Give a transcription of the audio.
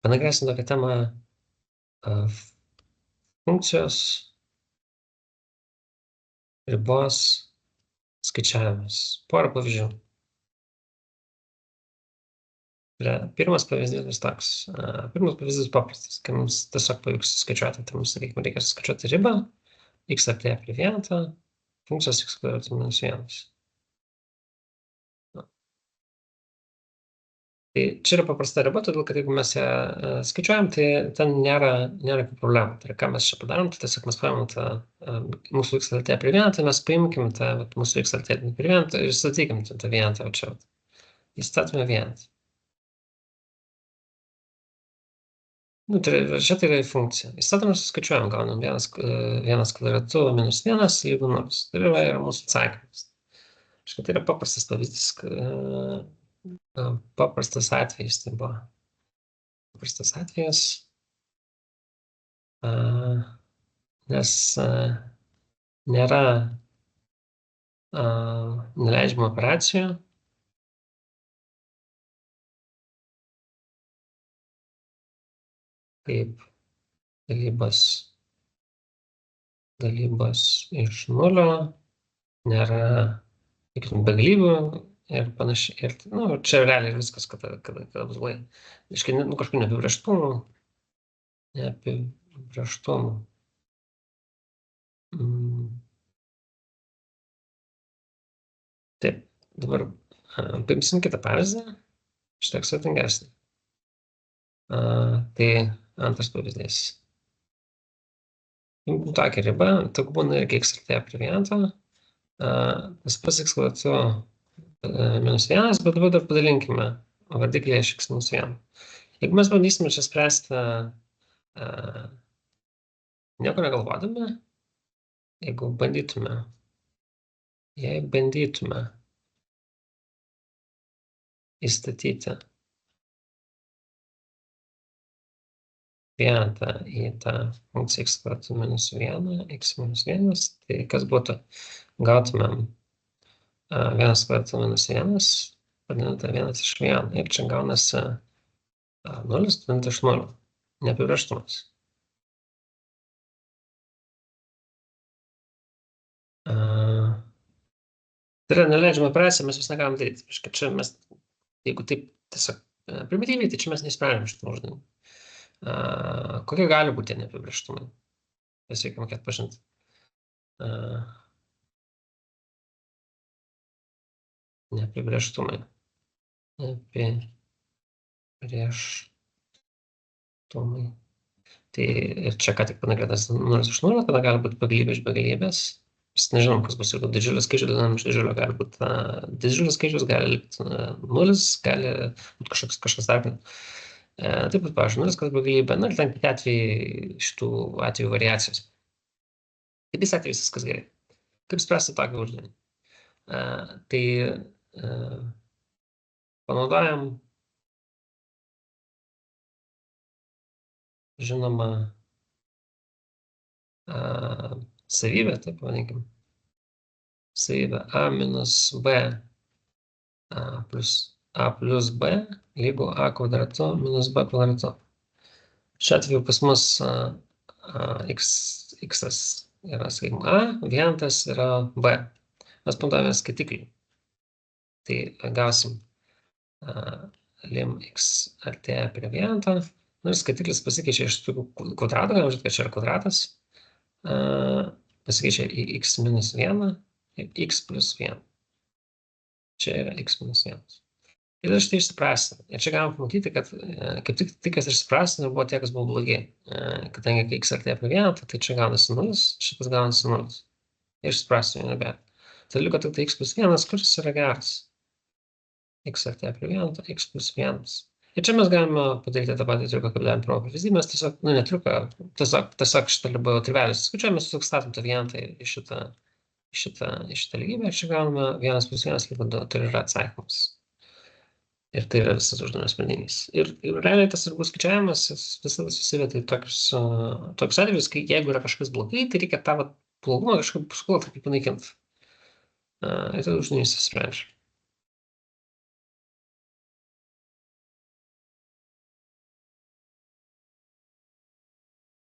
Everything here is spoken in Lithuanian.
Panagrinėsim tokią temą funkcijos ribos skaičiavimas. Porą pavyzdžių. Pirmas pavyzdys bus toks. Pirmas pavyzdys paprastas, kai mums tiesiog pavyks suskaičiuoti, tai mums, sakykime, reikia suskaičiuoti ribą, x artėja prie 1, funkcijos x kvadratas minus 1. Tai čia yra paprasta riba, todėl kad jeigu mes ją skaičiuojam, tai ten nėra jokių problemų. Tai ką mes čia padarom, tai tiesiog mes paimam tą mūsų x artėja prie 1, tai mes paimkim tą mūsų x artėja prie 1 ir statykim tą 1 čia. Įstatome 1. Nu, tai čia tai yra funkcija. Įstatome suskaičiuojam, gaunam 1 kvadratu minus 1 lygu 0. Tai yra mūsų atsakymas. Tai yra paprastas pavyzdys, paprastas atvejis tai buvo. Paprastas atvejas, nes nėra neleidžiamų operacijų. Kaip dalybos iš 0, nėra begalybių ir panašiai. Ir, čia realiai viskas, kada bus blogai. Iškai, kažkokių neapibrėžtumų. Taip, dabar paimsim kitą pavyzdį, šitiek sudėtingesnį. Tai antras pavyzdys. Tokia riba, tokia būna ir x artėja prie 1. Tas pats x kvadratu minus 1, bet dabar dar padalinkime vardiklį iš x minus 1. Jeigu mes bandysime čia spręsti nieko negalvodami, jei bandytume įstatyti 1 į tą funkciją x kvadratu minus 1, x minus 1, tai kas būtų? Gautumėm 1 kvadratu minus 1, padalinta 1 iš 1, ir čia gaunasi 0 padalinta iš 0, neapibrėžtumas. Tai yra neleidžiama operacija, mes vis negalim daryti. Čia mes, jeigu taip tiesiog primityviai, tai čia mes nesprendžiam šitą uždavinį. Kokie gali būti neapibrėžtumai? Jas reikia mokėti pažinti. Neapibrėžtumai. Tai ir čia ką tik panagrinėtas 0 iš 0, tada gali būti begalybė iš begalybės. Mes nežinom, kas bus, jeigu didžiulis skaičius, didinam iš didžiulio, gali būti didžiulis skaičius, gali likti 0, gali būti kažkas tarpinio. Taip pat, pavyzdžiui, 0 kad begalybė, ir ten kiti atvejai, šitų atvejų variacijos. Kitais atvejais viskas gerai. Kaip spręsti tokį uždavinį? Tai panaudojam, žinoma, savybę, taip pavadinkim, savybę a minus b plus b lygu a kvadratu minus b kvadratu. Šiuo atveju pas mus x yra, sakykim, a, vienetas yra b. Mes panaudojame skaitiklį. Tai gausim lim x artėja prie vieneto. Ir skaitiklis pasikeičia iš kvadrato, galim žiūrėti, kad čia yra kvadratas. Pasikeičia į x minus 1 ir x plus 1. Čia yra x minus 1. Ir štai išsiprasti. Ir čia galim pamatyti, kad kaip tik kas išsiprasti, buvo tie, kas buvo blogi. Kadangi kai x artėja prie 1, tai čia gaunasi 0, šitas gaunasi 0. Ir išsiprasti jau nebėra. Tai liko tik tai x plus 1, kuris yra geras. X artėja prie 1, x plus 1. Ir čia mes galime padaryti tą patį triuką, kaip darėm pirmą pavyzdį, mes tiesiog, ne triuką, tiesiog šitą lygą trivelį suskaičiuojame, mes tiesiog statom tą vienetą į šitą lygybę, ir čia gauname 1 plus 1 lygu 2, tai yra atsakymas. Ir tai yra visas uždavinio sprendinys. Ir realiai tas ribų skaičiavimas visada susiveda į tokius atvejus, kai jeigu yra kažkas blogai, tai reikia tą blogumą kažkaip sugalvoti, kaip panaikinti. Ir tada uždavinys sprendžia.